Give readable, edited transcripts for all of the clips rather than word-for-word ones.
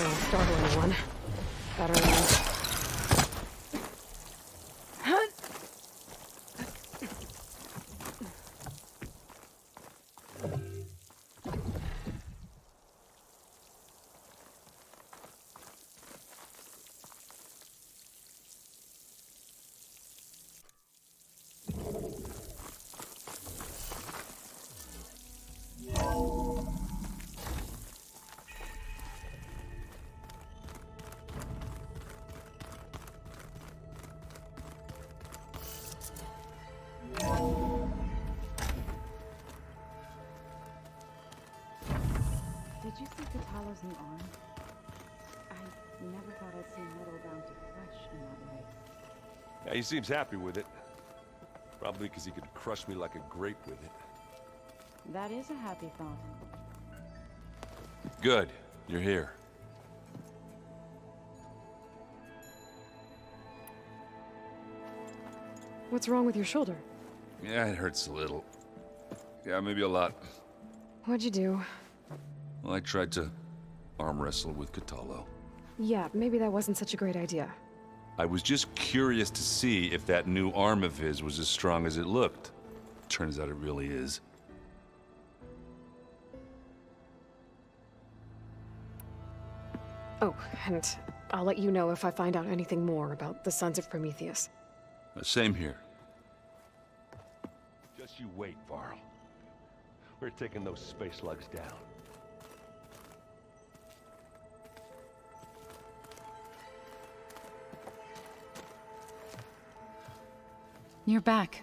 Oh, startling one. Better than... Did you see Kotallo's new arm? I never thought I'd see metal down to flesh in that way. Yeah, he seems happy with it. Probably because he could crush me like a grape with it. That is a happy thought. Good. You're here. What's wrong with your shoulder? Yeah, it hurts a little. Yeah, maybe a lot. What'd you do? Well, I tried to arm wrestle with Kotallo. Yeah, maybe that wasn't such a great idea. I was just curious to see if that new arm of his was as strong as it looked. Turns out it really is. Oh, and I'll let you know if I find out anything more about the Sons of Prometheus. Same here. Just you wait, Varl. We're taking those space slugs down. You're back.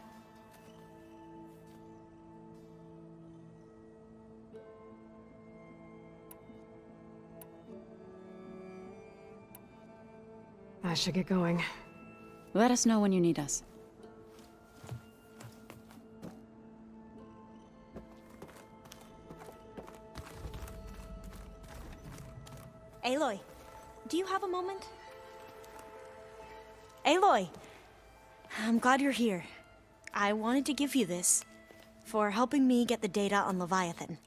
I should get going. Let us know when you need us. Aloy, do you have a moment? Aloy! I'm glad you're here. I wanted to give you this for helping me get the data on Leviathan.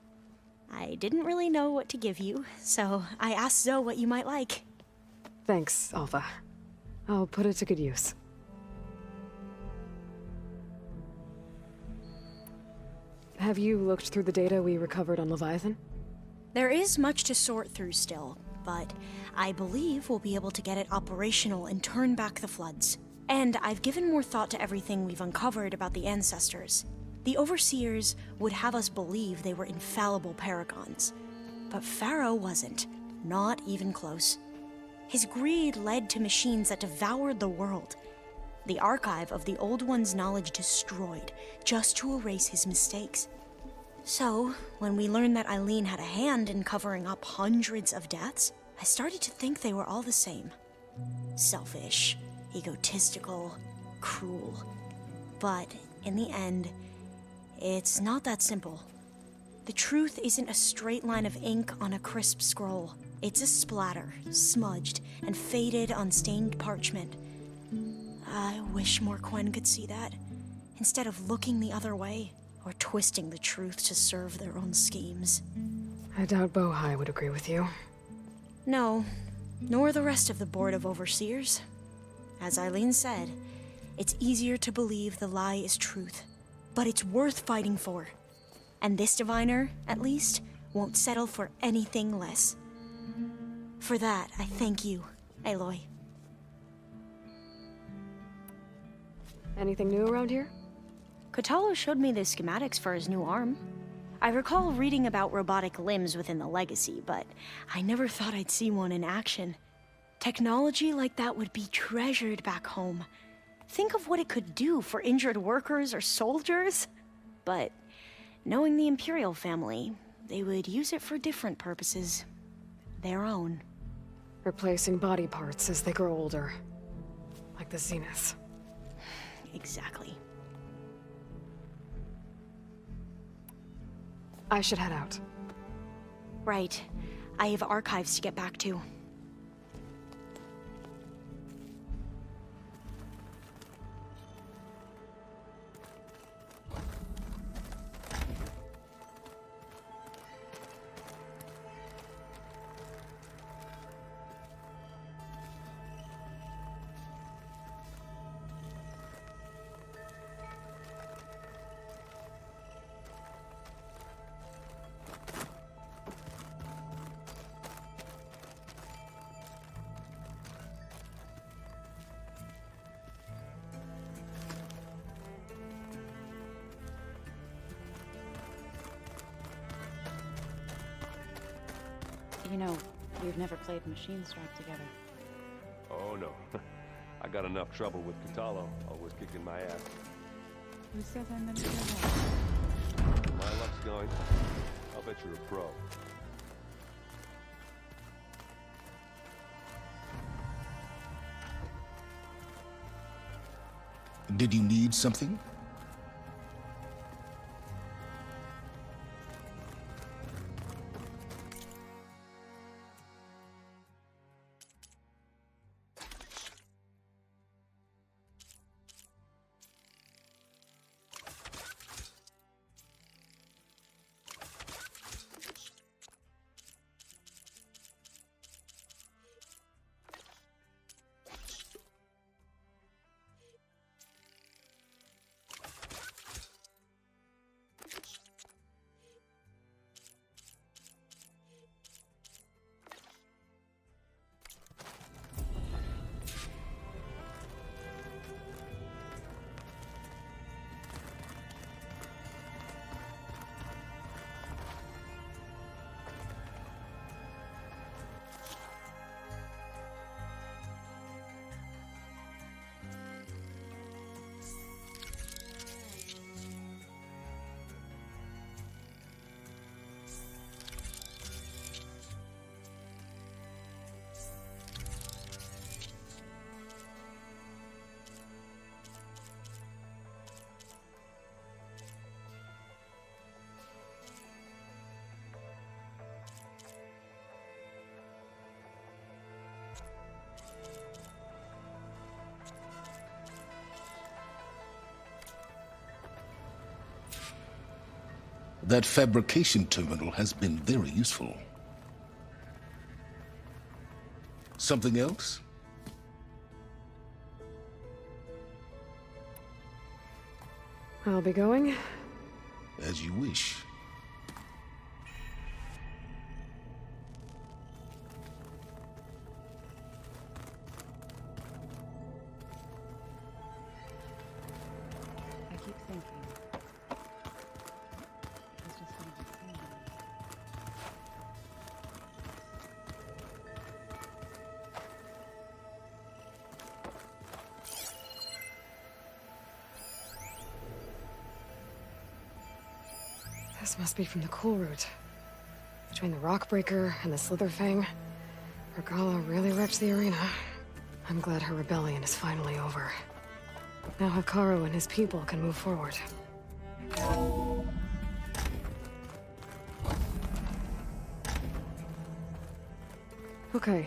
I didn't really know what to give you, so I asked Zoe what you might like. Thanks, Alva. I'll put it to good use. Have you looked through the data we recovered on Leviathan? There is much to sort through still, but I believe we'll be able to get it operational and turn back the floods. And I've given more thought to everything we've uncovered about the ancestors. The Overseers would have us believe they were infallible paragons. But Pharaoh wasn't. Not even close. His greed led to machines that devoured the world. The archive of the Old One's knowledge destroyed, just to erase his mistakes. So, when we learned that Eileen had a hand in covering up hundreds of deaths, I started to think they were all the same. Selfish, egotistical, cruel. But in the end, it's not that simple. The truth isn't a straight line of ink on a crisp scroll. It's a splatter, smudged and faded on stained parchment. I wish more Quen could see that, instead of looking the other way, or twisting the truth to serve their own schemes. I doubt Bohai would agree with you. No, nor the rest of the Board of Overseers. As Eileen said, it's easier to believe the lie is truth, but it's worth fighting for. And this diviner, at least, won't settle for anything less. For that, I thank you, Aloy. Anything new around here? Kotallo showed me the schematics for his new arm. I recall reading about robotic limbs within the Legacy, but I never thought I'd see one in action. Technology like that would be treasured back home. Think of what it could do for injured workers or soldiers. But knowing the Imperial family, they would use it for different purposes. Their own. Replacing body parts as they grow older. Like the Zeniths. Exactly. I should head out. Right. I have archives to get back to. You know, we've never played Machine Strike together. Oh no. I got enough trouble with Kotallo, always kicking my ass. Who says I'm any good? My luck's going. I'll bet you're a pro. Did you need something? That fabrication terminal has been very useful. Something else? I'll be going. As you wish. I keep thinking. It's just gonna be pain. This must be from the cool route. Between the Rockbreaker and the Slitherfang, Regala really wrecked the arena. I'm glad her rebellion is finally over. Now Hikaru and his people can move forward. Okay.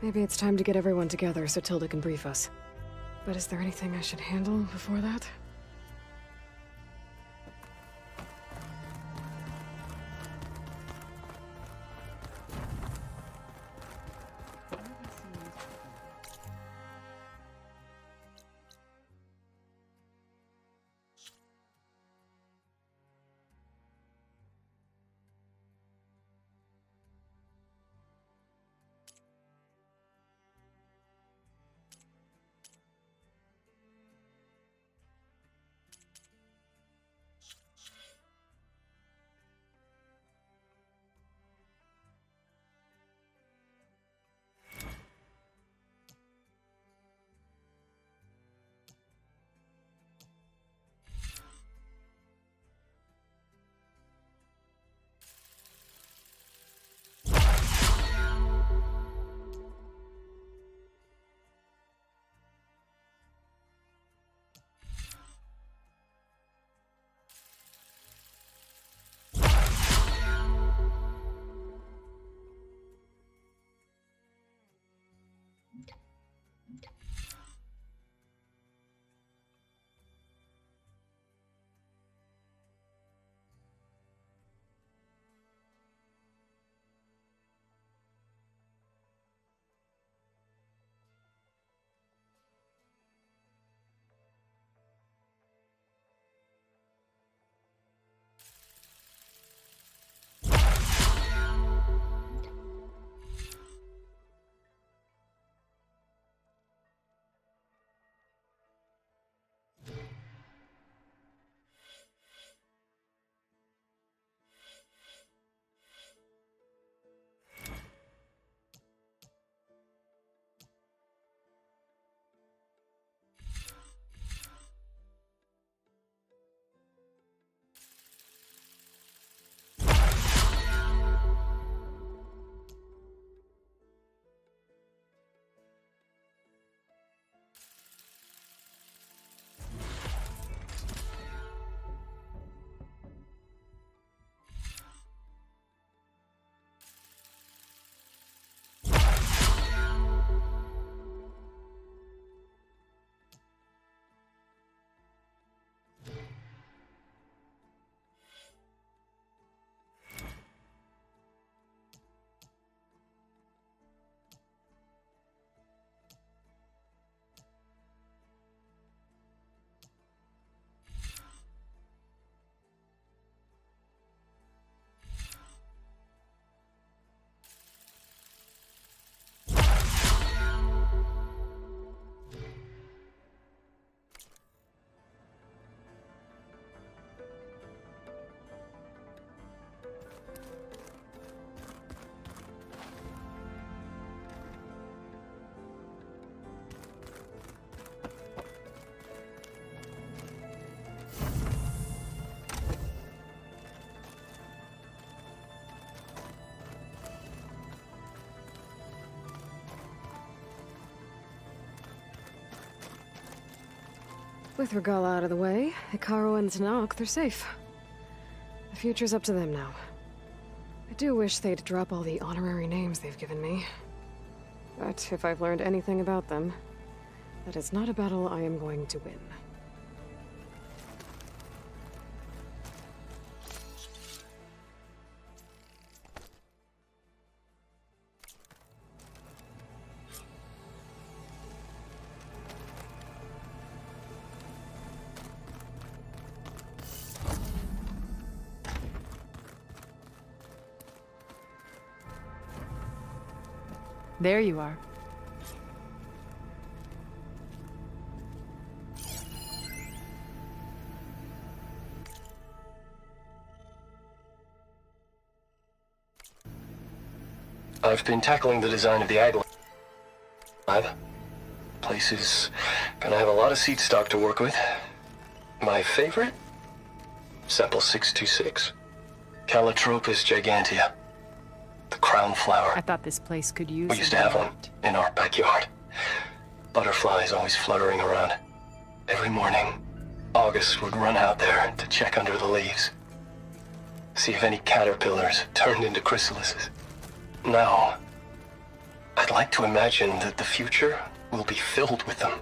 Maybe it's time to get everyone together so Tilda can brief us. But is there anything I should handle before that? With Regala out of the way, Hekarro and Tallneck, they're safe. The future's up to them now. I do wish they'd drop all the honorary names they've given me. But if I've learned anything about them, that is not a battle I am going to win. There you are. I've been tackling the design of the Ag Lab. Place is gonna have a lot of seed stock to work with. My favorite? Sample 626. Calotropis gigantea. The crown flower. I thought this place could use We used to have one in our backyard. Butterflies always fluttering around. Every morning, August would run out there to check under the leaves. See if any caterpillars turned into chrysalises. Now, I'd like to imagine that the future will be filled with them.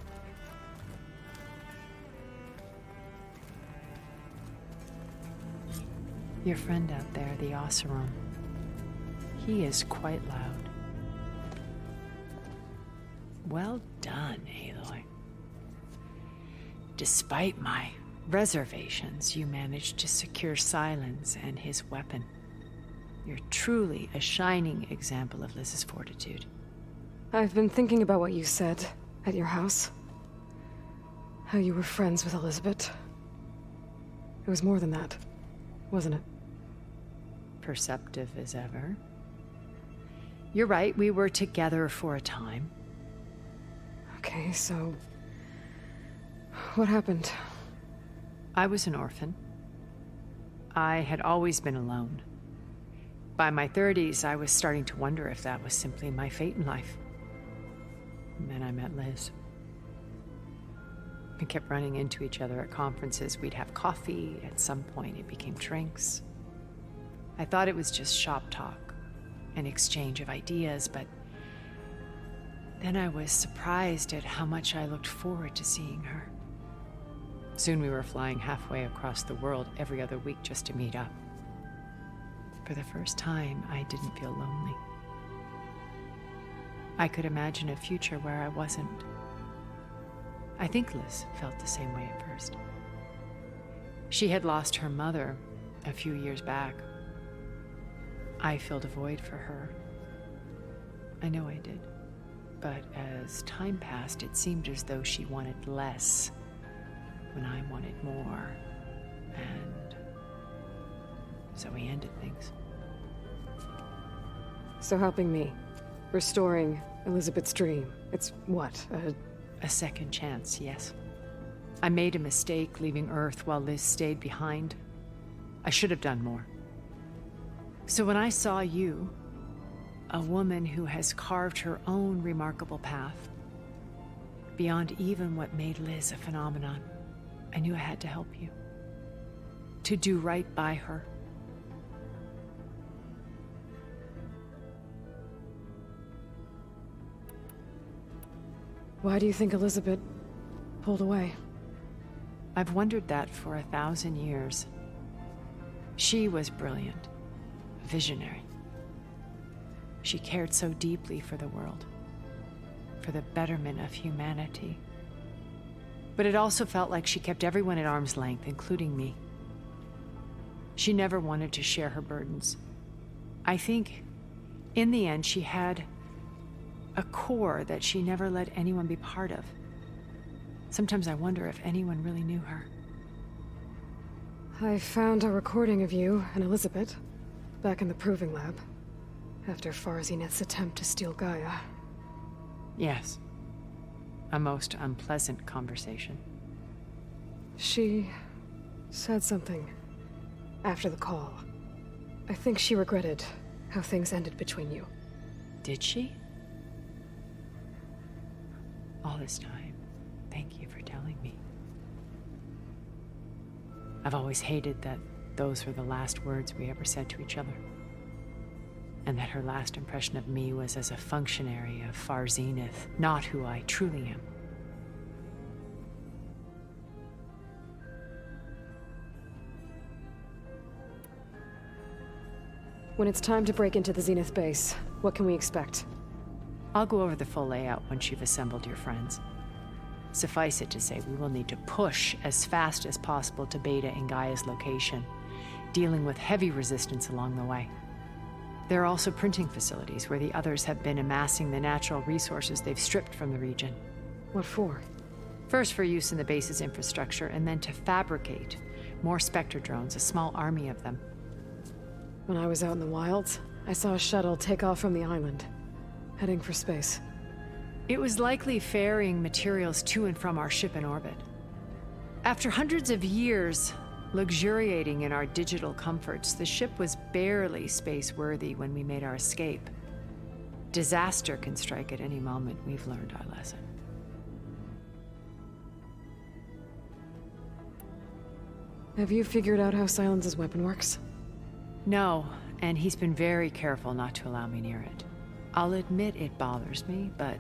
Your friend out there, the Oseram. He is quite loud. Well done, Aloy. Despite my reservations, you managed to secure Sylens and his weapon. You're truly a shining example of Liz's fortitude. I've been thinking about what you said at your house. How you were friends with Elizabeth. It was more than that, wasn't it? Perceptive as ever. You're right, we were together for a time. Okay, so... what happened? I was an orphan. I had always been alone. By my 30s, I was starting to wonder if that was simply my fate in life. And then I met Liz. We kept running into each other at conferences. We'd have coffee. At some point, it became drinks. I thought it was just shop talk, an exchange of ideas, but then I was surprised at how much I looked forward to seeing her. Soon we were flying halfway across the world every other week just to meet up. For the first time, I didn't feel lonely. I could imagine a future where I wasn't. I think Liz felt the same way at first. She had lost her mother a few years back. I filled a void for her. I know I did. But as time passed, it seemed as though she wanted less when I wanted more. And so we ended things. So helping me. Restoring Elizabeth's dream. It's what, a second chance, yes. I made a mistake leaving Earth while Liz stayed behind. I should have done more. So when I saw you, a woman who has carved her own remarkable path, beyond even what made Liz a phenomenon, I knew I had to help you. To do right by her. why do you think Elizabeth pulled away? I've wondered that for 1,000 years. She was brilliant, visionary. She cared so deeply for the world, for the betterment of humanity. But it also felt like she kept everyone at arm's length, including me. She never wanted to share her burdens. I think, in the end, she had a core that she never let anyone be part of. Sometimes I wonder if anyone really knew her. I found a recording of you and Elizabeth back in the proving lab after Zenith's attempt to steal Gaia. Yes. A most unpleasant conversation. She said something after the call. I think she regretted how things ended between you. Did she? All this time, thank you for telling me. I've always hated that those were the last words we ever said to each other. And that her last impression of me was as a functionary of Far Zenith, not who I truly am. When it's time to break into the Zenith base, what can we expect? I'll go over the full layout once you've assembled your friends. Suffice it to say, we will need to push as fast as possible to Beta and GAIA's location, dealing with heavy resistance along the way. There are also printing facilities where the others have been amassing the natural resources they've stripped from the region. What for? First for use in the base's infrastructure, and then to fabricate more Spectre drones, a small army of them. When I was out in the wilds, I saw a shuttle take off from the island, heading for space. It was likely ferrying materials to and from our ship in orbit. After hundreds of years luxuriating in our digital comforts, the ship was barely space-worthy when we made our escape. Disaster can strike at any moment. We've learned our lesson. Have you figured out how Sylens' weapon works? No, and he's been very careful not to allow me near it. I'll admit it bothers me, but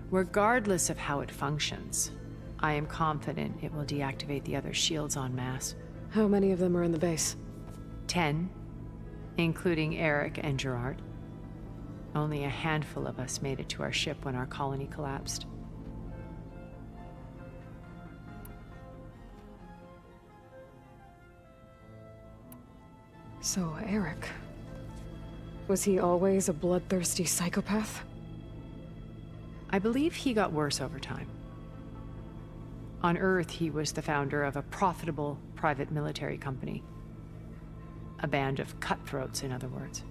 regardless of how it functions, I am confident it will deactivate the other shields en masse. How many of them are in the base? 10, including Eric and Gerard. Only a handful of us made it to our ship when our colony collapsed. So, Eric... was he always a bloodthirsty psychopath? I believe he got worse over time. On Earth, he was the founder of a profitable private military company. A band of cutthroats, in other words.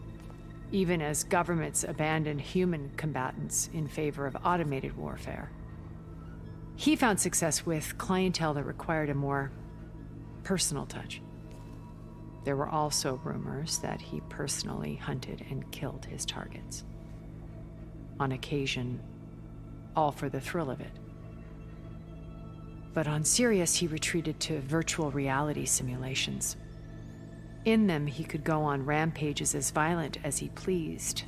Even as governments abandoned human combatants in favor of automated warfare. He found success with clientele that required a more personal touch. There were also rumors that he personally hunted and killed his targets. On occasion, all for the thrill of it. But on Sirius, he retreated to virtual reality simulations. In them, he could go on rampages as violent as he pleased,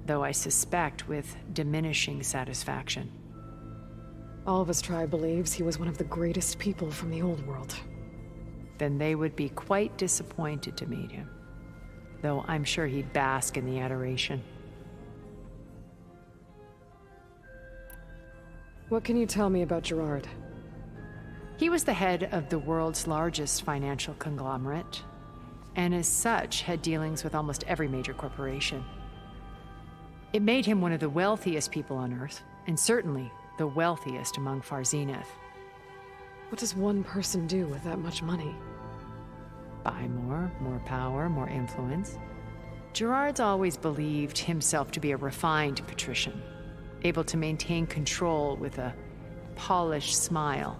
though I suspect with diminishing satisfaction. Alva's tribe believes he was one of the greatest people from the old world. Then they would be quite disappointed to meet him, though I'm sure he'd bask in the adoration. What can you tell me about Gerard? He was the head of the world's largest financial conglomerate, and as such had dealings with almost every major corporation. It made him one of the wealthiest people on Earth, and certainly the wealthiest among Far Zenith. What does one person do with that much money? Buy more power, more influence. Gerard's always believed himself to be a refined patrician, able to maintain control with a polished smile.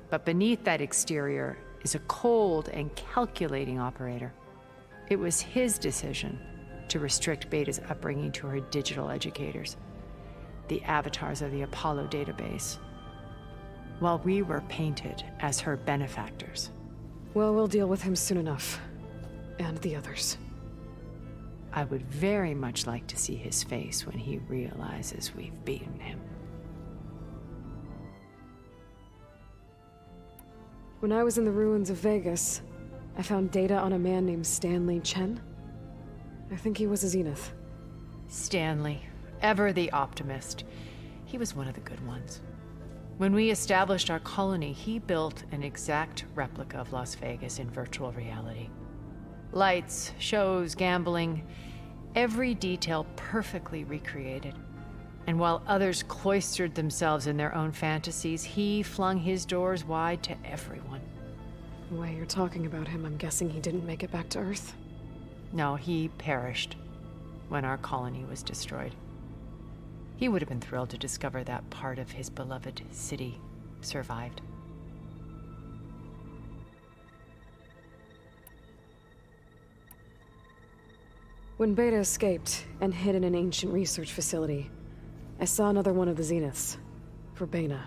But beneath that exterior is a cold and calculating operator. It was his decision to restrict Beta's upbringing to her digital educators, the avatars of the Apollo database, while we were painted as her benefactors. Well, we'll deal with him soon enough. And the others. I would very much like to see his face when he realizes we've beaten him. When I was in the ruins of Vegas, I found data on a man named Stanley Chen. I think he was a Zenith. Stanley, ever the optimist. He was one of the good ones. When we established our colony, he built an exact replica of Las Vegas in virtual reality. Lights, shows, gambling, every detail perfectly recreated. And while others cloistered themselves in their own fantasies, he flung his doors wide to everyone. The way you're talking about him, I'm guessing he didn't make it back to Earth? No, he perished when our colony was destroyed. He would have been thrilled to discover that part of his beloved city survived. When Beta escaped and hid in an ancient research facility, I saw another one of the Zeniths, Verbena.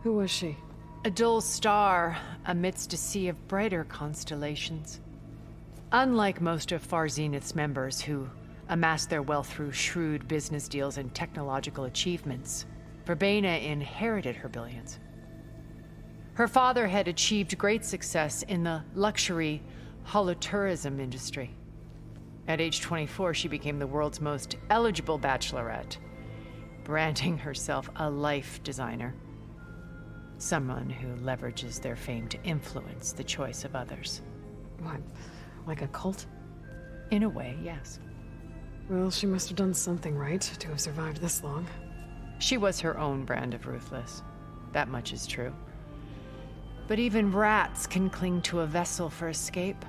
Who was she? A dull star amidst a sea of brighter constellations. Unlike most of Far Zenith's members who amassed their wealth through shrewd business deals and technological achievements, Verbena inherited her billions. Her father had achieved great success in the luxury holotourism industry. At age 24, she became the world's most eligible bachelorette, branding herself a life designer. Someone who leverages their fame to influence the choice of others. What, like a cult? In a way, yes. Well, she must have done something right to have survived this long. She was her own brand of ruthless. That much is true. But even rats can cling to a vessel for escape.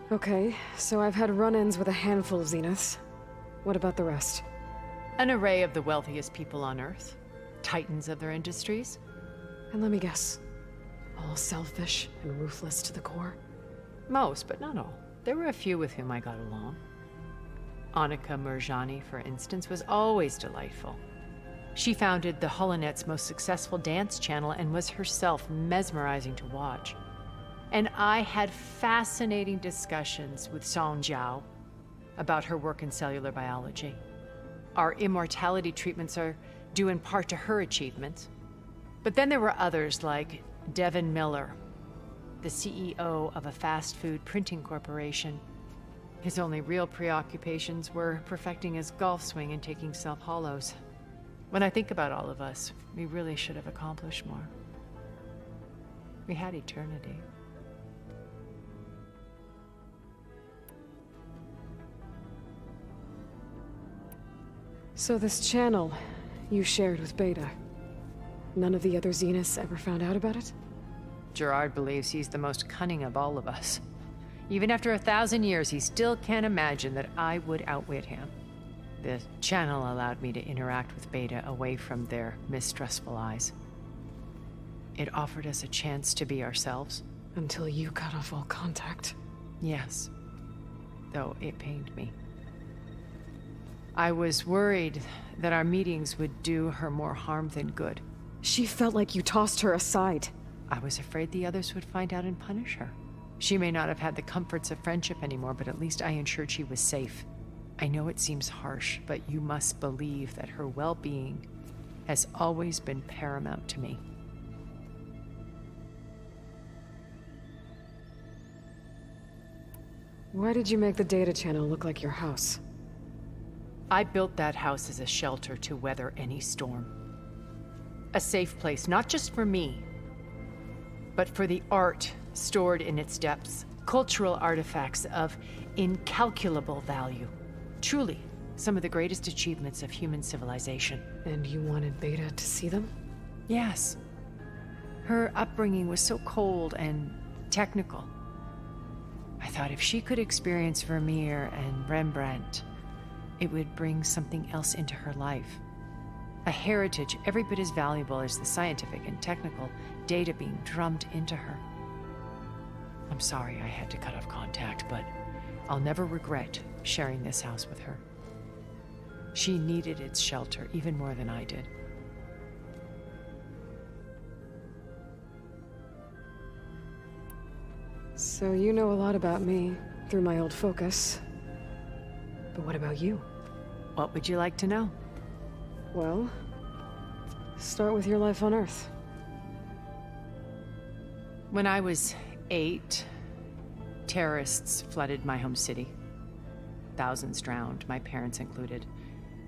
Okay, so I've had run-ins with a handful of Zeniths. What about the rest? An array of the wealthiest people on Earth. Titans of their industries. And let me guess, all selfish and ruthless to the core? Most, but not all. There were a few with whom I got along. Annika Murjani, for instance, was always delightful. She founded the Holonet's most successful dance channel and was herself mesmerizing to watch. And I had fascinating discussions with Song Jiao about her work in cellular biology. Our immortality treatments are due in part to her achievements. But then there were others like Devin Miller, the CEO of a fast food printing corporation. His only real preoccupations were perfecting his golf swing and taking self-hollows. When I think about all of us, we really should have accomplished more. We had eternity. So this channel you shared with Beta, none of the other Zeniths ever found out about it? Gerard believes he's the most cunning of all of us. Even after 1,000 years, he still can't imagine that I would outwit him. The channel allowed me to interact with Beta away from their mistrustful eyes. It offered us a chance to be ourselves. Until you cut off all contact. Yes, though it pained me. I was worried that our meetings would do her more harm than good. She felt like you tossed her aside. I was afraid the others would find out and punish her. She may not have had the comforts of friendship anymore, but at least I ensured she was safe. I know it seems harsh, but you must believe that her well-being has always been paramount to me. Why did you make the data channel look like your house? I built that house as a shelter to weather any storm. A safe place, not just for me, but for the art stored in its depths. Cultural artifacts of incalculable value. Truly, some of the greatest achievements of human civilization. And you wanted Beta to see them? Yes. Her upbringing was so cold and technical. I thought if she could experience Vermeer and Rembrandt, it would bring something else into her life. A heritage every bit as valuable as the scientific and technical data being drummed into her. I'm sorry I had to cut off contact, but I'll never regret sharing this house with her. She needed its shelter even more than I did. So you know a lot about me through my old focus. But what about you? What would you like to know? Well, start with your life on Earth. When I was 8, terrorists flooded my home city. Thousands drowned, my parents included.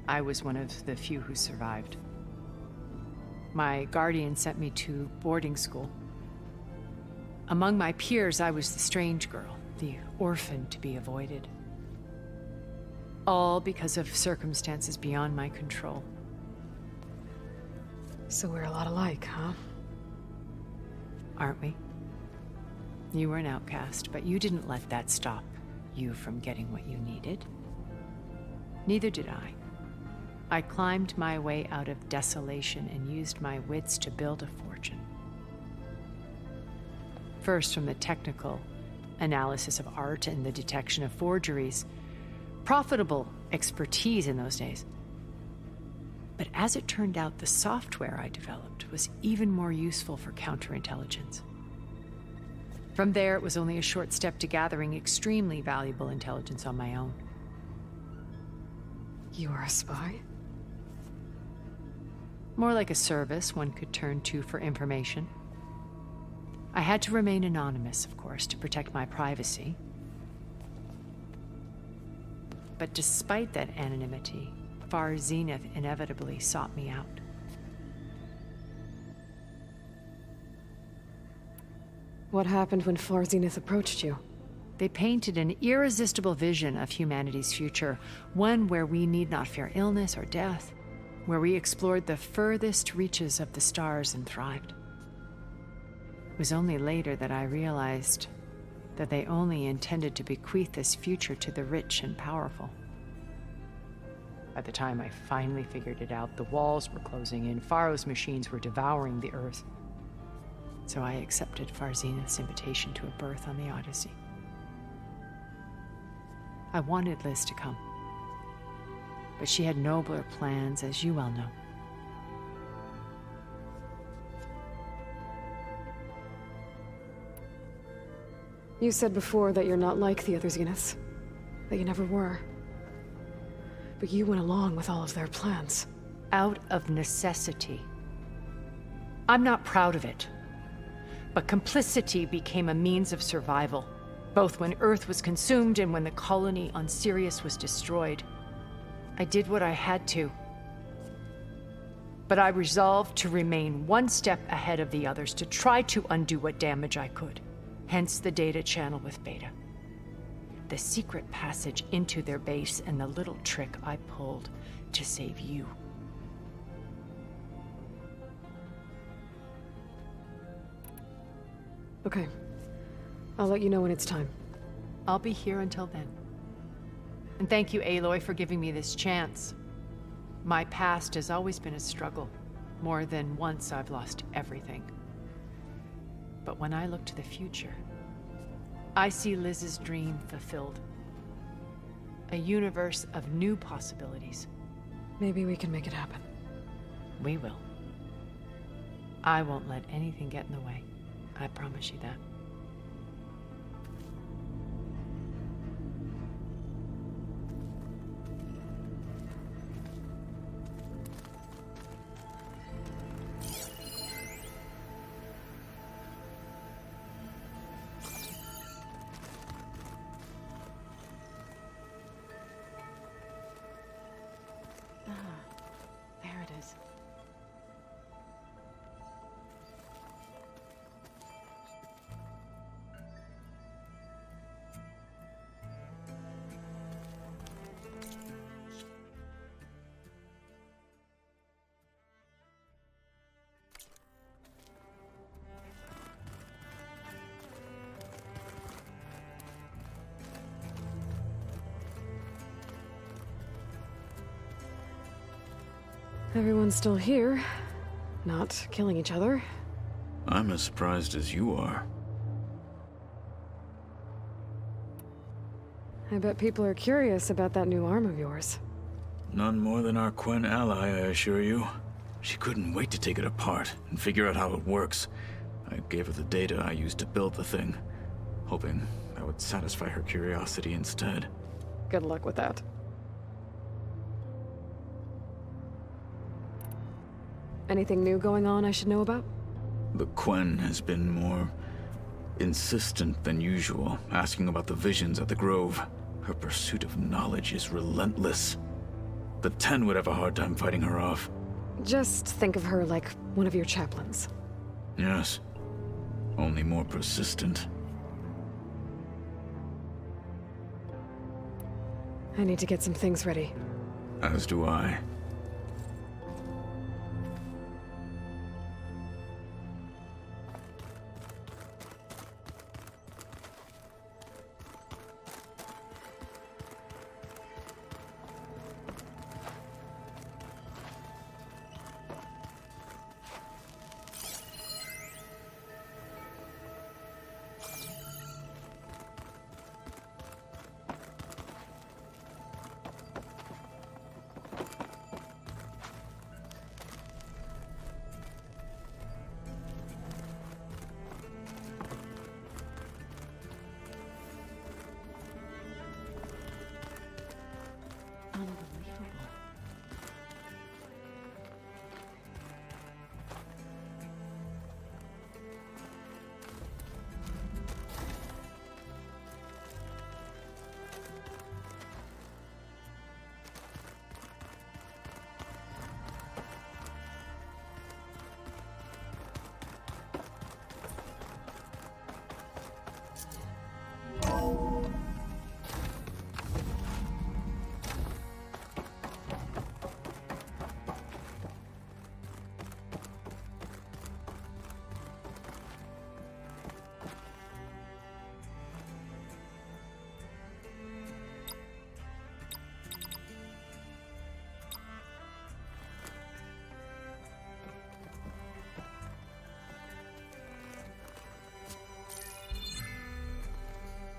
I was one of the few who survived. My guardian sent me to boarding school. Among my peers, I was the strange girl, the orphan to be avoided. All because of circumstances beyond my control. So we're a lot alike, huh? Aren't we? You were an outcast, but you didn't let that stop you from getting what you needed. Neither did I. I climbed my way out of desolation and used my wits to build a fortune. First, from the technical analysis of art and the detection of forgeries. Profitable expertise in those days. But as it turned out, the software I developed was even more useful for counterintelligence. From there, it was only a short step to gathering extremely valuable intelligence on my own. You are a spy? More like a service one could turn to for information. I had to remain anonymous, of course, to protect my privacy. But despite that anonymity, Far Zenith inevitably sought me out. What happened when Far Zenith approached you? They painted an irresistible vision of humanity's future, one where we need not fear illness or death, where we explored the furthest reaches of the stars and thrived. It was only later that I realized that they only intended to bequeath this future to the rich and powerful. By the time I finally figured it out, the walls were closing in, Pharaoh's machines were devouring the Earth. So I accepted Far Zenith's invitation to a berth on the Odyssey. I wanted Liz to come, but she had nobler plans, as you well know. You said before that you're not like the other Zeniths, that you never were. But you went along with all of their plans. Out of necessity. I'm not proud of it, but complicity became a means of survival, both when Earth was consumed and when the colony on Sirius was destroyed. I did what I had to. But I resolved to remain one step ahead of the others, to try to undo what damage I could. Hence the data channel with Beta. The secret passage into their base and the little trick I pulled to save you. Okay. I'll let you know when it's time. I'll be here until then. And thank you, Aloy, for giving me this chance. My past has always been a struggle. More than once I've lost everything. But when I look to the future, I see Liz's dream fulfilled. A universe of new possibilities. Maybe we can make it happen. We will. I won't let anything get in the way. I promise you that. There it is. Everyone's still here, not killing each other. I'm as surprised as you are. I bet people are curious about that new arm of yours. None more than our Quen ally, I assure you. She couldn't wait to take it apart and figure out how it works. I gave her the data I used to build the thing, hoping that would satisfy her curiosity instead. Good luck with that. Anything new going on I should know about? The Quen has been more insistent than usual, asking about the visions at the Grove. Her pursuit of knowledge is relentless. The Ten would have a hard time fighting her off. Just think of her like one of your chaplains. Yes, only more persistent. I need to get some things ready. As do I.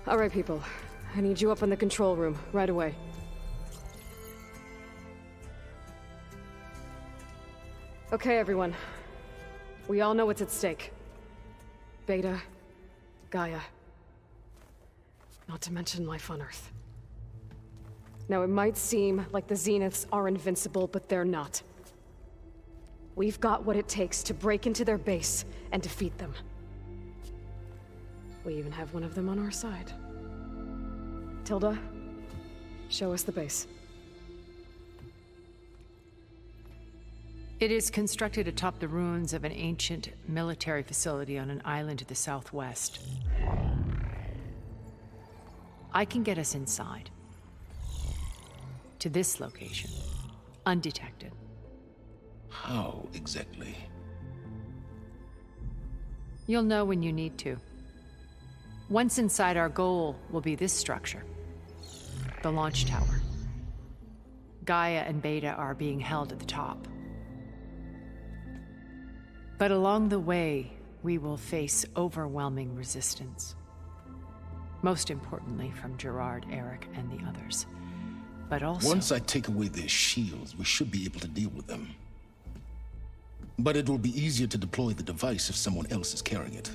All right, people. I need you up in the control room, right away. Okay, everyone. We all know what's at stake. Beta, Gaia. Not to mention life on Earth. Now, it might seem like the Zeniths are invincible, but they're not. We've got what it takes to break into their base and defeat them. We even have one of them on our side. Tilda, show us the base. It is constructed atop the ruins of an ancient military facility on an island to the southwest. I can get us inside. To this location. Undetected. How exactly? You'll know when you need to. Once inside, our goal will be this structure. The launch tower. Gaia and Beta are being held at the top. But along the way, we will face overwhelming resistance. Most importantly from Gerard, Eric, and the others. But also... Once I take away their shields, we should be able to deal with them. But it will be easier to deploy the device if someone else is carrying it.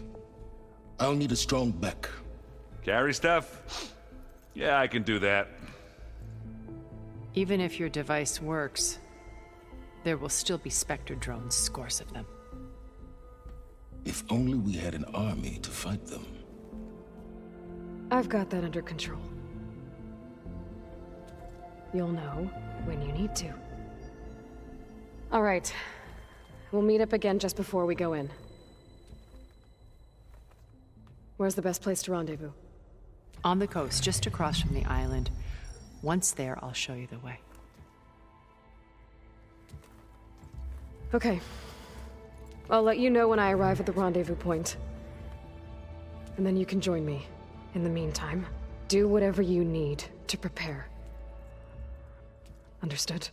I'll need a strong back. Carry stuff? Yeah, I can do that. Even if your device works, there will still be Spectre drones, scores of them. If only we had an army to fight them. I've got that under control. You'll know when you need to. All right. We'll meet up again just before we go in. Where's the best place to rendezvous? On the coast, just across from the island. Once there, I'll show you the way. Okay. I'll let you know when I arrive at the rendezvous point. And then you can join me. In the meantime, do whatever you need to prepare. Understood?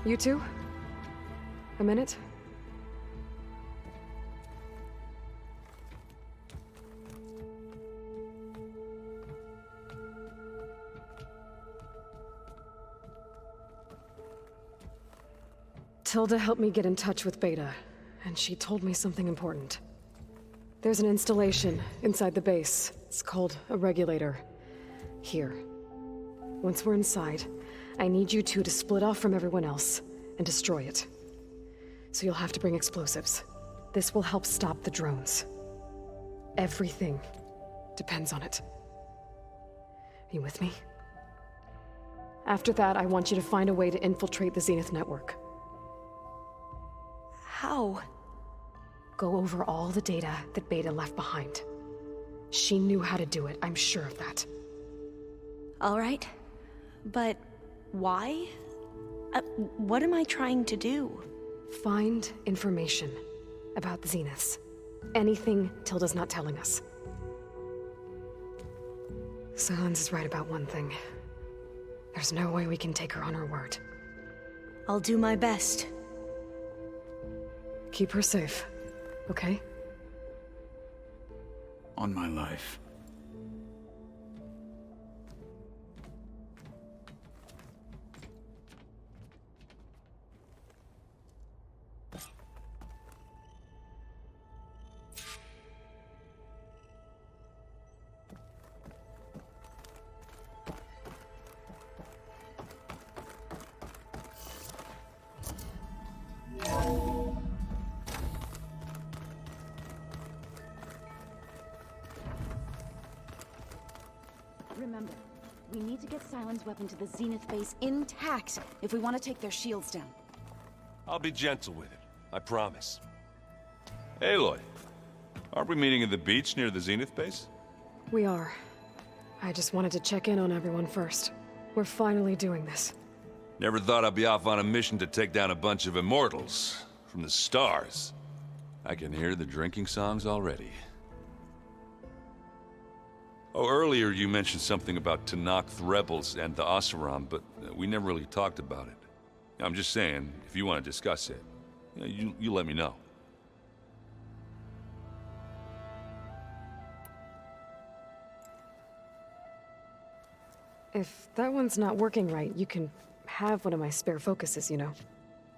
You two? A minute? Tilda helped me get in touch with Beta, and she told me something important. There's an installation inside the base. It's called a regulator. Here. Once we're inside, I need you two to split off from everyone else and destroy it. So you'll have to bring explosives. This will help stop the drones. Everything depends on it. Are you with me? After that, I want you to find a way to infiltrate the Zenith network. How? Go over all the data that Beta left behind. She knew how to do it, I'm sure of that. All right. But why? What am I trying to do? Find information about the Zeniths. Anything Tilda's not telling us. Sylens is right about one thing. There's no way we can take her on her word. I'll do my best. Keep her safe, okay? On my life. Remember, we need to get Sylens' weapon to the Zenith base intact if we want to take their shields down. I'll be gentle with it, I promise. Aloy, aren't we meeting at the beach near the Zenith base? We are. I just wanted to check in on everyone first. We're finally doing this. Never thought I'd be off on a mission to take down a bunch of immortals from the stars. I can hear the drinking songs already. Oh, earlier you mentioned something about Tallneck rebels and the Oseram, but we never really talked about it. I'm just saying, if you want to discuss it, you let me know. If that one's not working right, you can have one of my spare focuses, you know.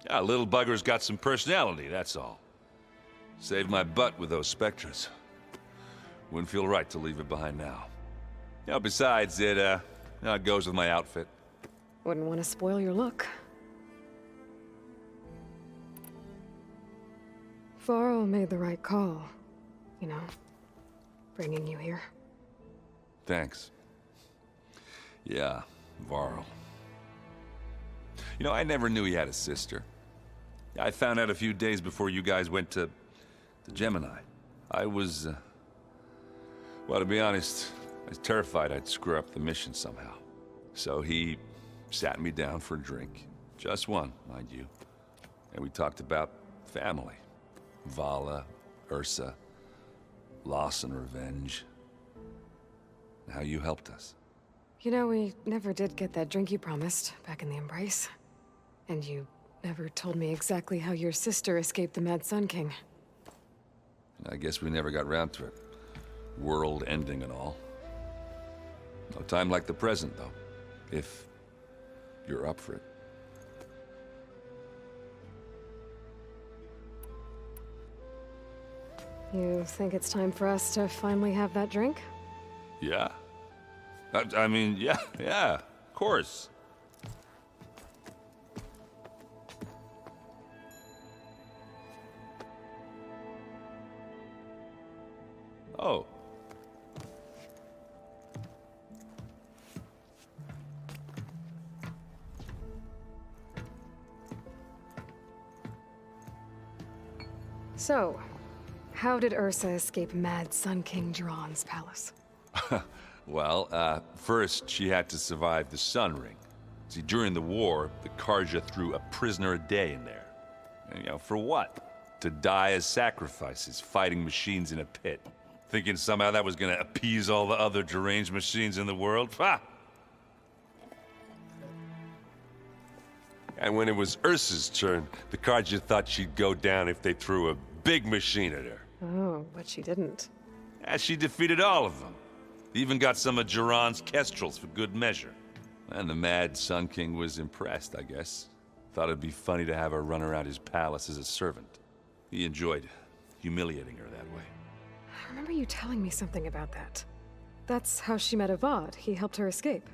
Yeah, little bugger's got some personality, that's all. Saved my butt with those Spectres. Wouldn't feel right to leave it behind now. Besides, it goes with my outfit. Wouldn't want to spoil your look. Varl made the right call, you know, bringing you here. Thanks. Yeah, Varl. I never knew he had a sister. I found out a few days before you guys went to the Gemini. I was, well, to be honest, I was terrified I'd screw up the mission somehow. So he sat me down for a drink. Just one, mind you. And we talked about family. Vala, Ursa, loss and revenge. And how you helped us. You know, we never did get that drink you promised back in the Embrace. And you never told me exactly how your sister escaped the Mad Sun King. I guess we never got round to it. World ending and all. No time like the present, though. If you're up for it. You think it's time for us to finally have that drink? Yeah. I mean, yeah, of course. Oh. So, how did Ursa escape Mad Sun King Jiran's palace? Well, first she had to survive the Sun Ring. See, during the war, the Carja threw a prisoner a day in there. And, for what? To die as sacrifices, fighting machines in a pit. Thinking somehow that was gonna appease all the other deranged machines in the world? Ha! And when it was Ursa's turn, the Carja thought she'd go down if they threw a big machine at her. Oh, but she didn't. And she defeated all of them. Even got some of Jiran's kestrels for good measure. And the Mad Sun King was impressed, I guess. Thought it'd be funny to have her run around his palace as a servant. He enjoyed humiliating her that way. I remember you telling me something about that. That's how she met Avad. He helped her escape.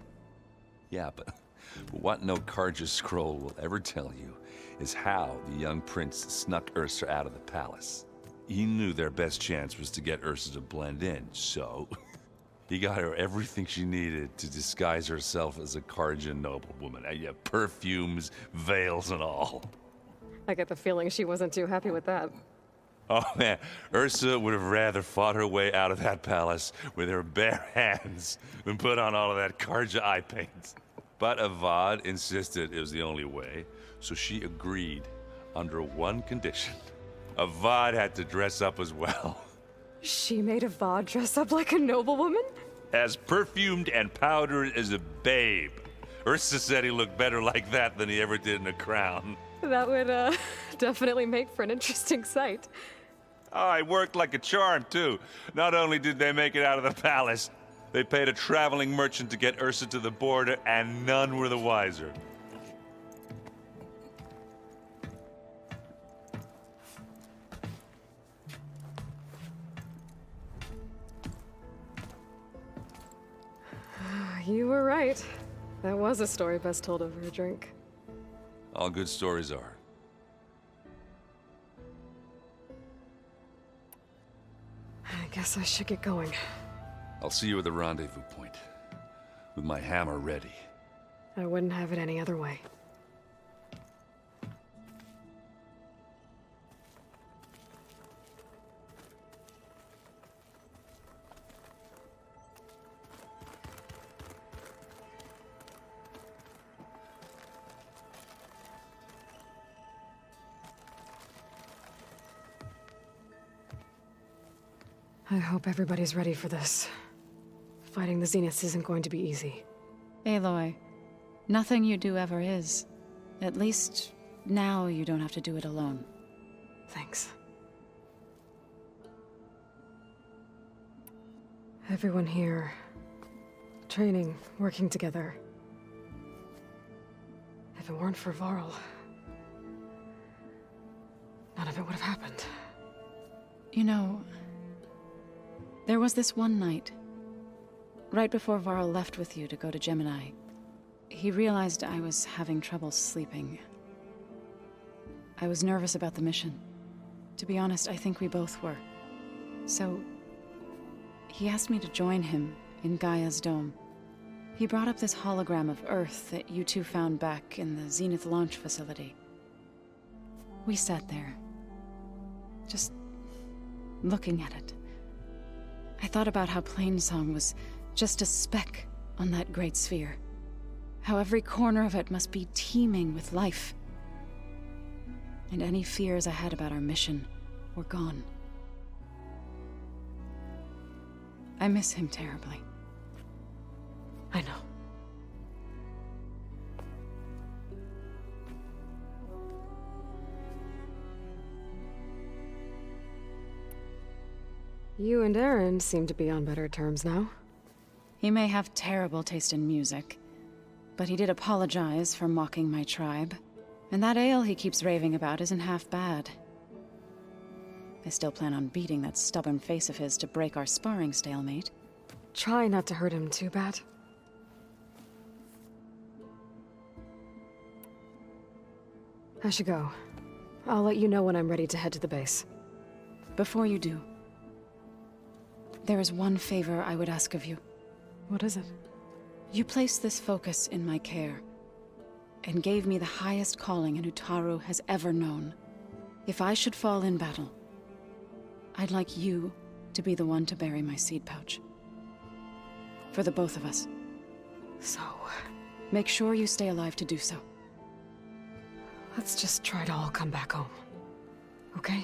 Yeah, but what no Carja scroll will ever tell you is how the young prince snuck Ursa out of the palace. He knew their best chance was to get Ursa to blend in, so he got her everything she needed to disguise herself as a Carja noblewoman. Yeah, perfumes, veils, and all. I get the feeling she wasn't too happy with that. Oh man, Ursa would have rather fought her way out of that palace with her bare hands than put on all of that Carja eye paint. But Avad insisted it was the only way, so she agreed under one condition. Avad had to dress up as well. She made Avad dress up like a noblewoman? As perfumed and powdered as a babe. Ursa said he looked better like that than he ever did in a crown. That would, definitely make for an interesting sight. Oh, it worked like a charm, too. Not only did they make it out of the palace, they paid a traveling merchant to get Ursa to the border, and none were the wiser. You were right. That was a story best told over a drink. All good stories are. I guess I should get going. I'll see you at the rendezvous point, with my hammer ready. I wouldn't have it any other way. I hope everybody's ready for this. Fighting the Zeniths isn't going to be easy. Aloy, nothing you do ever is. At least, now you don't have to do it alone. Thanks. Everyone here, training, working together. If it weren't for Varl, none of it would have happened. You know, there was this one night, right before Varl left with you to go to Gemini. He realized I was having trouble sleeping. I was nervous about the mission. To be honest, I think we both were. So, he asked me to join him in Gaia's dome. He brought up this hologram of Earth that you two found back in the Zenith launch facility. We sat there, just looking at it. I thought about how Plainsong was just a speck on that great sphere. How every corner of it must be teeming with life. And any fears I had about our mission were gone. I miss him terribly. I know. You and Erend seem to be on better terms now. He may have terrible taste in music, but he did apologize for mocking my tribe. And that ale he keeps raving about isn't half bad. I still plan on beating that stubborn face of his to break our sparring stalemate. Try not to hurt him too bad. I should go. I'll let you know when I'm ready to head to the base. Before you do, there is one favor I would ask of you. What is it? You placed this focus in my care, and gave me the highest calling an Utaru has ever known. If I should fall in battle, I'd like you to be the one to bury my seed pouch. For the both of us. So, make sure you stay alive to do so. let's just try to all come back home. Okay?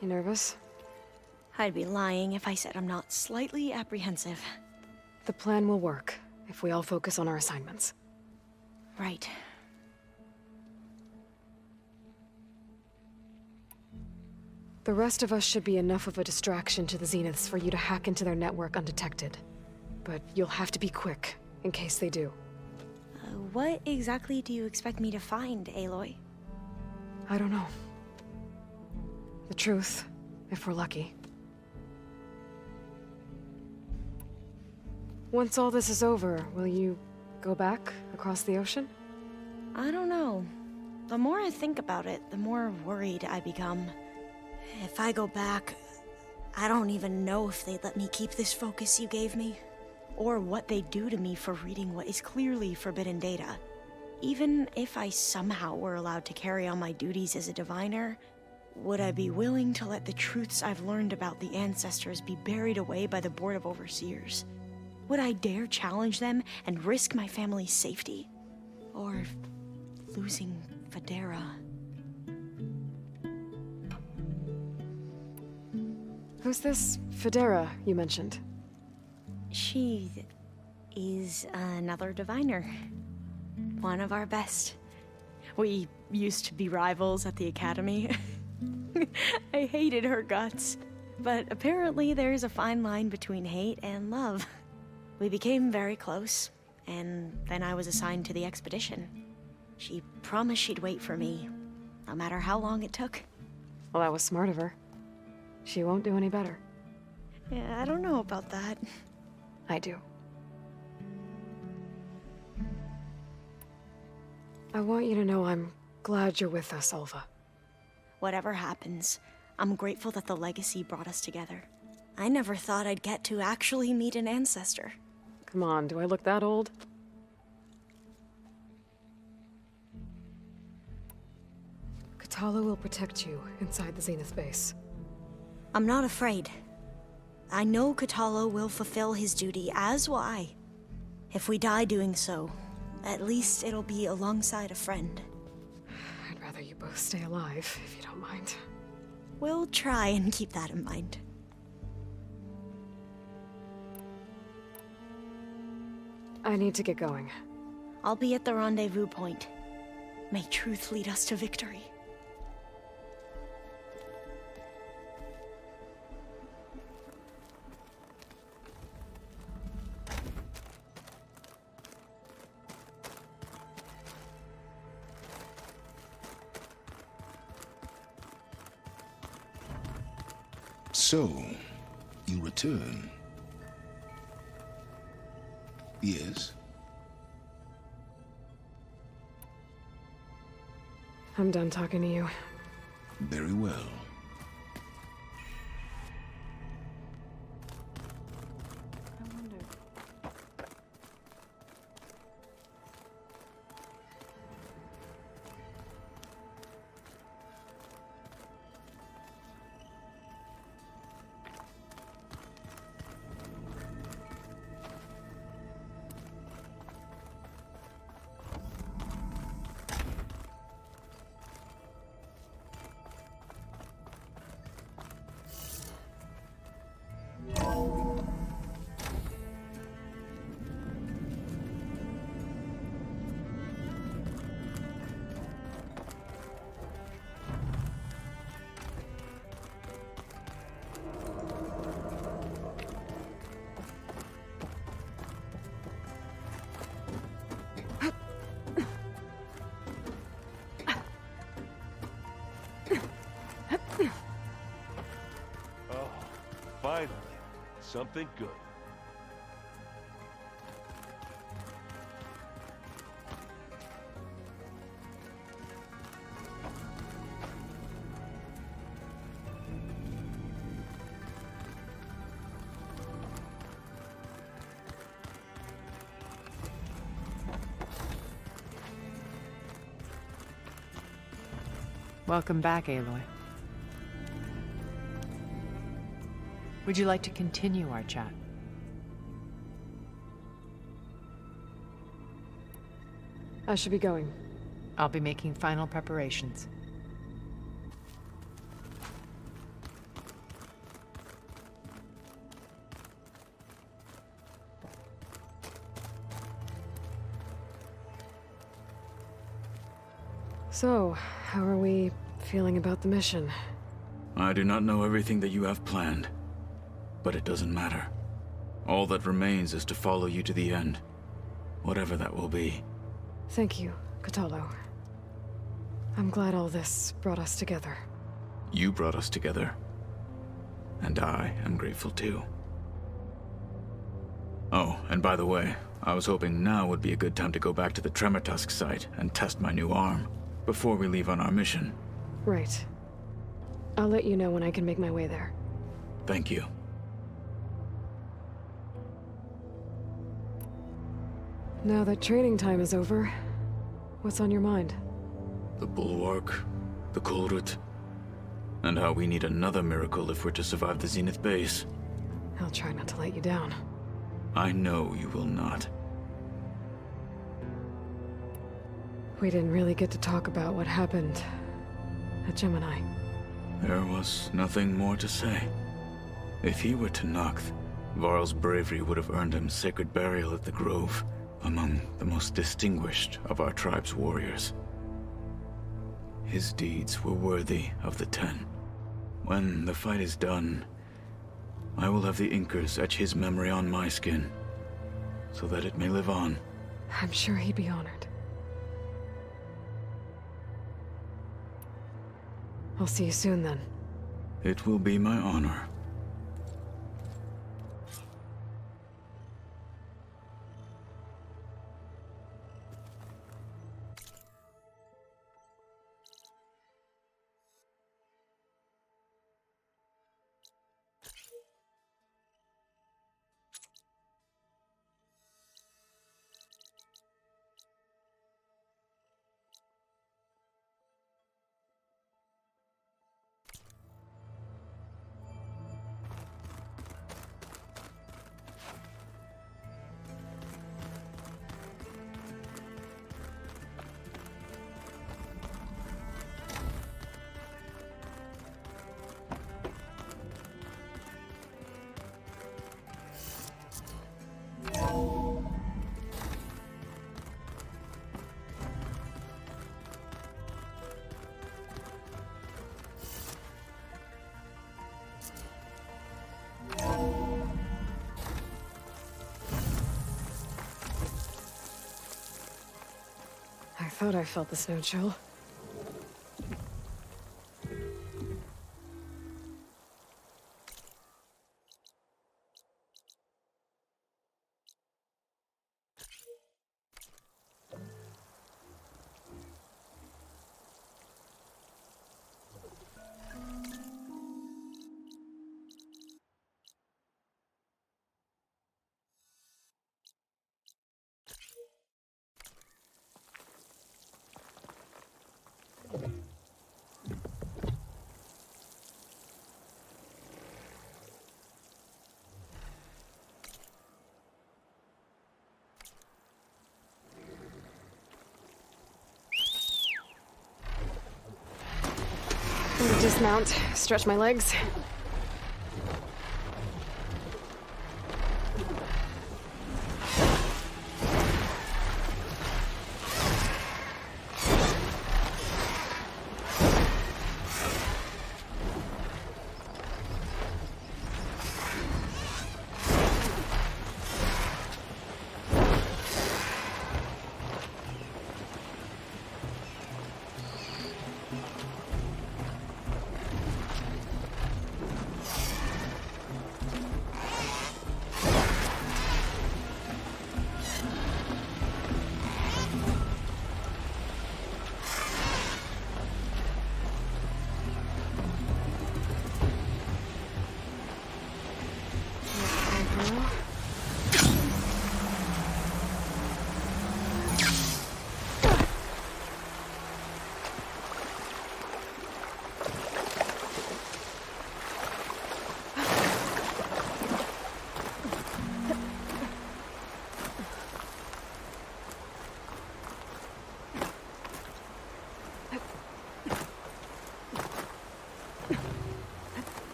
You nervous? I'd be lying if I said I'm not slightly apprehensive. The plan will work if we all focus on our assignments. Right. The rest of us should be enough of a distraction to the Zeniths for you to hack into their network undetected. But you'll have to be quick, in case they do. What exactly do you expect me to find, Aloy? I don't know. The truth, if we're lucky. Once all this is over, will you go back across the ocean? I don't know. The more I think about it, the more worried I become. If I go back, I don't even know if they'd let me keep this focus you gave me, or what they'd do to me for reading what is clearly forbidden data. Even if I somehow were allowed to carry on my duties as a diviner, would I be willing to let the truths I've learned about the ancestors be buried away by the Board of Overseers? Would I dare challenge them and risk my family's safety? Or losing Federa? Who's this Federa you mentioned? She is another diviner. One of our best. We used to be rivals at the academy. I hated her guts. But apparently there's a fine line between hate and love. We became very close, and then I was assigned to the expedition. She promised she'd wait for me, no matter how long it took. Well, that was smart of her. She won't do any better. Yeah, I don't know about that. I do. I want you to know I'm glad you're with us, Alva. Whatever happens, I'm grateful that the legacy brought us together. I never thought I'd get to actually meet an ancestor. Come on, do I look that old? Kotallo will protect you inside the Zenith base. I'm not afraid. I know Kotallo will fulfill his duty, as will I. If we die doing so, at least it'll be alongside a friend. I'd rather you both stay alive, if you don't mind. We'll try and keep that in mind. I need to get going. I'll be at the rendezvous point. May truth lead us to victory. So, you return. Yes? I'm done talking to you. Very well. I wonder. Oh, finally. Something good. Welcome back, Aloy. Would you like to continue our chat? I should be going. I'll be making final preparations. So, how are we feeling about the mission? I do not know everything that you have planned, but it doesn't matter. All that remains is to follow you to the end, whatever that will be. Thank you, Kotallo. I'm glad all this brought us together. You brought us together, and I am grateful too. Oh, and by the way, I was hoping now would be a good time to go back to the Tremortusk site and test my new arm, before we leave on our mission. Right. I'll let you know when I can make my way there. Thank you. Now that training time is over, what's on your mind? The Bulwark, the Kulrut, and how we need another miracle if we're to survive the Zenith base. I'll try not to let you down. I know you will not. We didn't really get to talk about what happened at Gemini. There was nothing more to say. If he were to Noct, Varl's bravery would have earned him sacred burial at the Grove, among the most distinguished of our tribe's warriors. His deeds were worthy of the Ten. When the fight is done, I will have the Inkers etch his memory on my skin, so that it may live on. I'm sure he'd be honored. I'll see you soon then. It will be my honor. thought I felt the snow chill. Dismount, stretch my legs.